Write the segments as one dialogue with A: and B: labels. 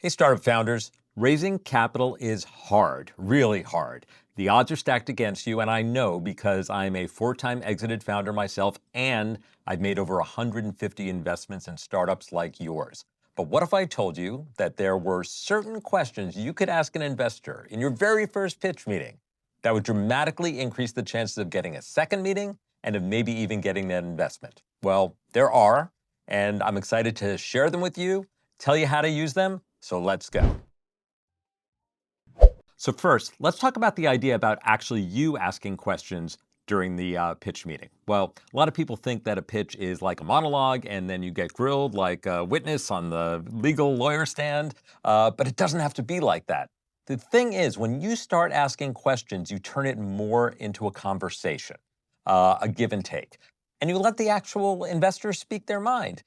A: Hey, startup founders. Raising capital is hard, really hard. The odds are stacked against you, and I know because I'm a four-time exited founder myself, and I've made over 150 investments in startups like yours. But what if I told you that there were certain questions you could ask an investor in your very first pitch meeting that would dramatically increase the chances of getting a second meeting and of maybe even getting that investment? Well, there are, and I'm excited to share them with you, tell you how to use them. So let's go. So first, let's talk about the idea about actually you asking questions during the pitch meeting. Well, a lot of people think that a pitch is like a monologue and then you get grilled like a witness on the legal lawyer stand, but it doesn't have to be like that. The thing is, when you start asking questions, you turn it more into a conversation, a give and take, and you let the actual investors speak their mind.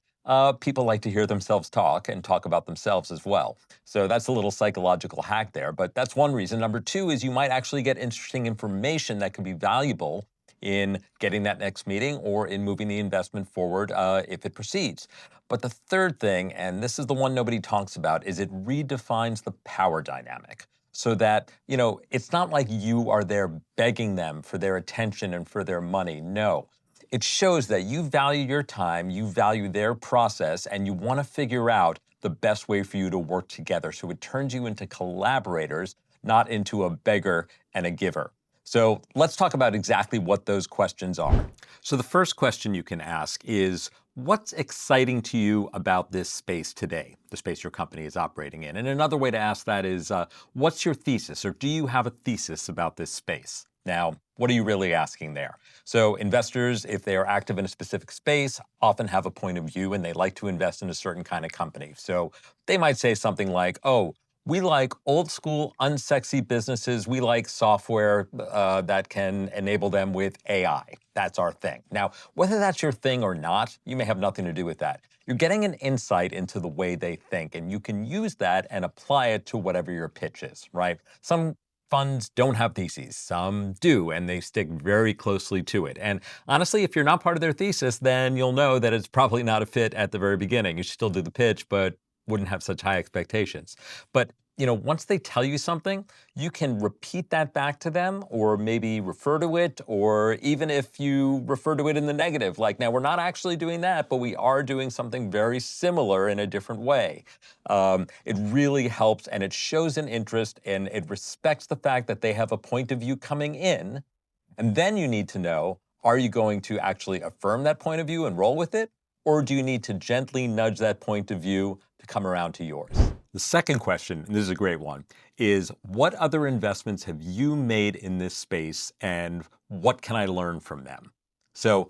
A: People like to hear themselves talk and talk about themselves as well. So that's a little psychological hack there, but that's one reason. Number two is you might actually get interesting information that could be valuable in getting that next meeting or in moving the investment forward if it proceeds. But the third thing, and this is the one nobody talks about, is it redefines the power dynamic so that, it's not like you are there begging them for their attention and for their money. No, it shows that you value your time, you value their process, and you want to figure out the best way for you to work together. So it turns you into collaborators, not into a beggar and a giver. So let's talk about exactly what those questions are. So the first question you can ask is, what's exciting to you about this space today, the space your company is operating in? And another way to ask that is, what's your thesis, or do you have a thesis about this space? Now, what are you really asking there? So investors, if they are active in a specific space, often have a point of view and they like to invest in a certain kind of company. So they might say something like, oh, we like old school, unsexy businesses. We like software that can enable them with AI. That's our thing. Now, whether that's your thing or not, you may have nothing to do with that. You're getting an insight into the way they think, and you can use that and apply it to whatever your pitch is, right? Some funds don't have theses. Some do, and they stick very closely to it. And honestly, if you're not part of their thesis, then you'll know that it's probably not a fit at the very beginning. You should still do the pitch, but wouldn't have such high expectations. But once they tell you something, you can repeat that back to them or maybe refer to it, or even if you refer to it in the negative, like, now we're not actually doing that, but we are doing something very similar in a different way. It really helps, and it shows an interest, and it respects the fact that they have a point of view coming in. And then you need to know, are you going to actually affirm that point of view and roll with it? Or do you need to gently nudge that point of view to come around to yours? The second question, and this is a great one, is what other investments have you made in this space and what can I learn from them? So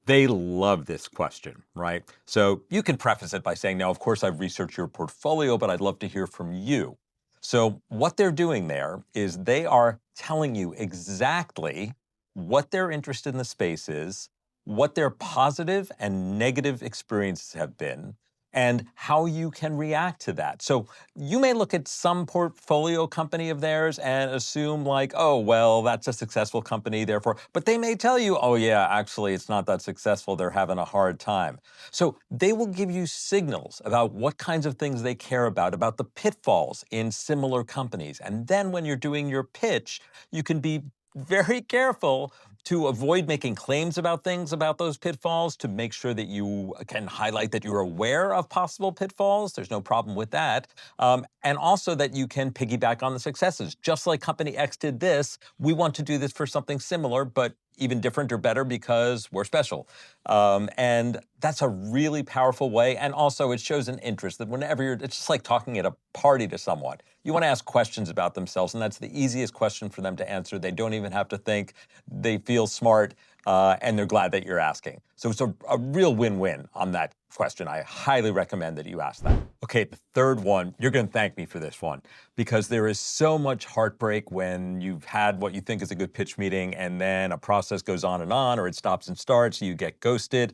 A: they love this question, right? So you can preface it by saying, now, of course, I've researched your portfolio, but I'd love to hear from you. So what they're doing there is they are telling you exactly what their interest in the space is, what their positive and negative experiences have been, and how you can react to that. So you may look at some portfolio company of theirs and assume like, oh, well, that's a successful company, therefore, but they may tell you, oh yeah, actually, it's not that successful, they're having a hard time. So they will give you signals about what kinds of things they care about the pitfalls in similar companies. And then when you're doing your pitch, you can be very careful to avoid making claims about things about those pitfalls, to make sure that you can highlight that you're aware of possible pitfalls. There's no problem with that. And also that you can piggyback on the successes. Just like Company X did this, we want to do this for something similar, but even different or better because we're special. And that's a really powerful way. And also it shows an interest that whenever it's just like talking at a party to someone. You want to ask questions about themselves, and that's the easiest question for them to answer. They don't even have to think. They feel smart, and they're glad that you're asking. So it's a real win-win on that question. I highly recommend that you ask that. Okay, the third one, you're going to thank me for this one, because there is so much heartbreak when you've had what you think is a good pitch meeting, and then a process goes on, or it stops and starts, you get ghosted.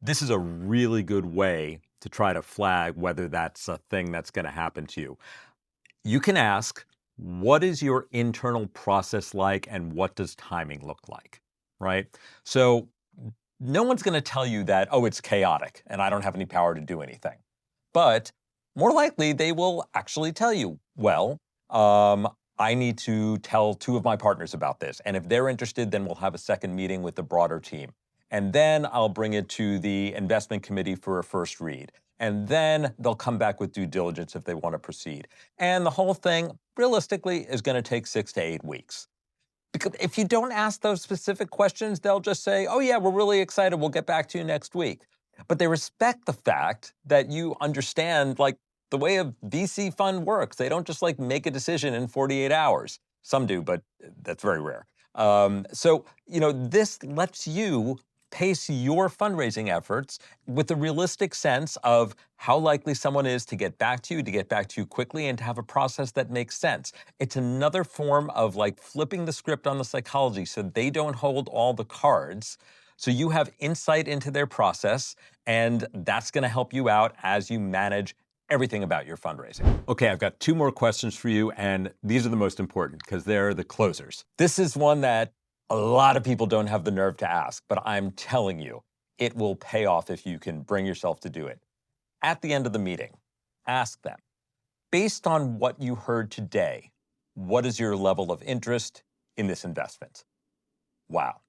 A: This is a really good way to try to flag whether that's a thing that's going to happen to you. You can ask, what is your internal process like and what does timing look like, right? So no one's going to tell you that, oh, it's chaotic and I don't have any power to do anything. But more likely they will actually tell you, well, um, I need to tell two of my partners about this. And if they're interested, then we'll have a second meeting with the broader team. And then I'll bring it to the investment committee for a first read. And then they'll come back with due diligence if they want to proceed. And the whole thing, realistically, is going to take 6 to 8 weeks. Because if you don't ask those specific questions, they'll just say, oh, yeah, we're really excited. We'll get back to you next week. But they respect the fact that you understand, like, the way a VC fund works. They don't just like make a decision in 48 hours. Some do, but that's very rare. This lets you pace your fundraising efforts with a realistic sense of how likely someone is to get back to you quickly, and to have a process that makes sense. It's another form of like flipping the script on the psychology so they don't hold all the cards. So you have insight into their process, and that's going to help you out as you manage everything about your fundraising. Okay, I've got two more questions for you, and these are the most important because they're the closers. This is one that a lot of people don't have the nerve to ask, but I'm telling you, it will pay off if you can bring yourself to do it. At the end of the meeting, ask them, based on what you heard today, what is your level of interest in this investment? Wow.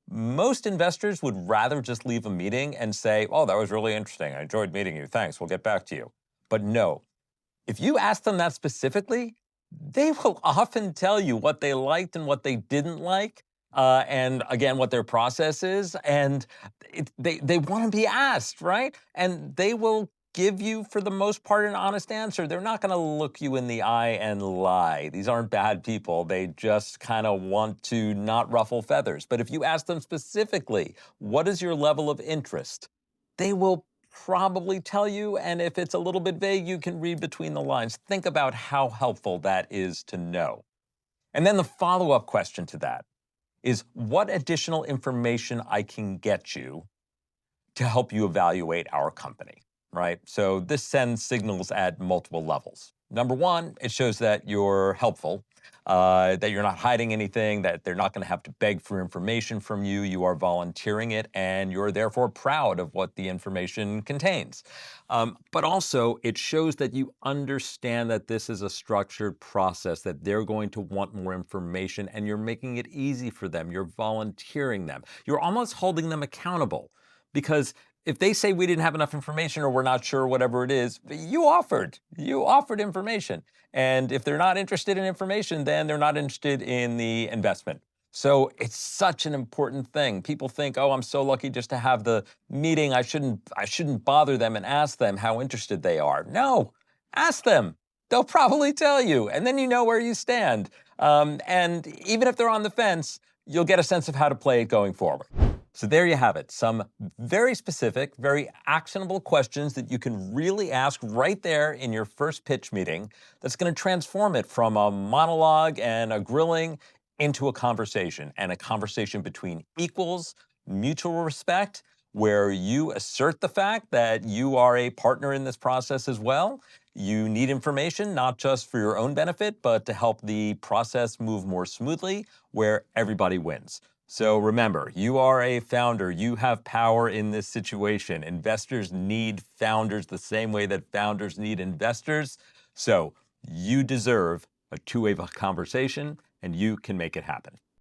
A: Most investors would rather just leave a meeting and say, oh, that was really interesting. I enjoyed meeting you. Thanks. We'll get back to you. But no, if you ask them that specifically, they will often tell you what they liked and what they didn't like, and again, what their process is. And they want to be asked, right? And they will give you, for the most part, an honest answer. They're not going to look you in the eye and lie. These aren't bad people. They just kind of want to not ruffle feathers. But if you ask them specifically, what is your level of interest? They will probably tell you, and if it's a little bit vague, you can read between the lines. Think about how helpful that is to know. And then the follow-up question to that is, what additional information I can get you to help you evaluate our company, right? So this sends signals at multiple levels. Number one, it shows that you're helpful, that you're not hiding anything, that they're not going to have to beg for information from you. You are volunteering it, and you're therefore proud of what the information contains. But also, it shows that you understand that this is a structured process, that they're going to want more information, and you're making it easy for them. You're volunteering them. You're almost holding them accountable. Because if they say we didn't have enough information, or we're not sure, whatever it is, you offered information. And if they're not interested in information, then they're not interested in the investment. So it's such an important thing. People think, oh, I'm so lucky just to have the meeting. I shouldn't bother them and ask them how interested they are. No, ask them. They'll probably tell you, and then you know where you stand. And even if they're on the fence, you'll get a sense of how to play it going forward. So there you have it, some very specific, very actionable questions that you can really ask right there in your first pitch meeting that's going to transform it from a monologue and a grilling into a conversation, and a conversation between equals, mutual respect, where you assert the fact that you are a partner in this process as well. You need information, not just for your own benefit, but to help the process move more smoothly, where everybody wins. So remember, you are a founder. You have power in this situation. Investors need founders the same way that founders need investors. So you deserve a two-way conversation, and you can make it happen.